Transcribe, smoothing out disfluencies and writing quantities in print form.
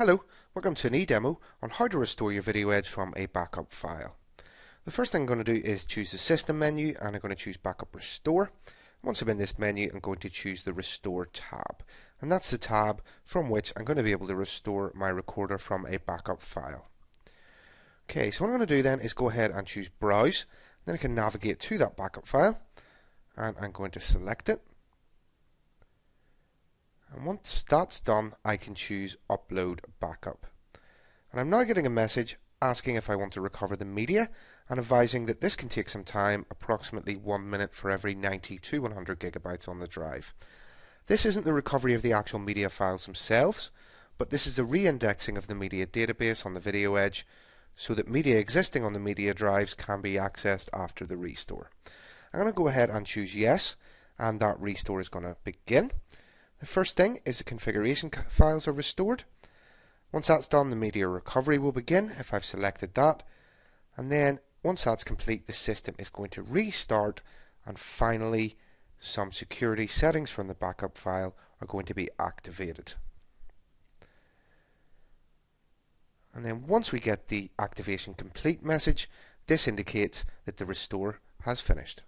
Hello, welcome to an e-demo on how to restore your VideoEdge from a backup file. The first thing I'm going to do is choose the System menu, and I'm going to choose Backup Restore. Once I'm in this menu, I'm going to choose the Restore tab, and that's the tab from which I'm going to be able to restore my recorder from a backup file. Okay, so what I'm going to do then is go ahead and choose Browse. Then I can navigate to that backup file, and I'm going to select it. And once that's done, I can choose Upload Backup. And I'm now getting a message asking if I want to recover the media and advising that this can take some time, approximately 1 minute for every 90 to 100 gigabytes on the drive. This isn't the recovery of the actual media files themselves, but this is the re-indexing of the media database on the VideoEdge so that media existing on the media drives can be accessed after the restore. I'm going to go ahead and choose Yes, and that restore is going to begin. The first thing is the configuration files are restored. Once that's done, the media recovery will begin if I've selected that. And then once that's complete, the system is going to restart, and finally some security settings from the backup file are going to be activated. And then once we get the activation complete message, this indicates that the restore has finished.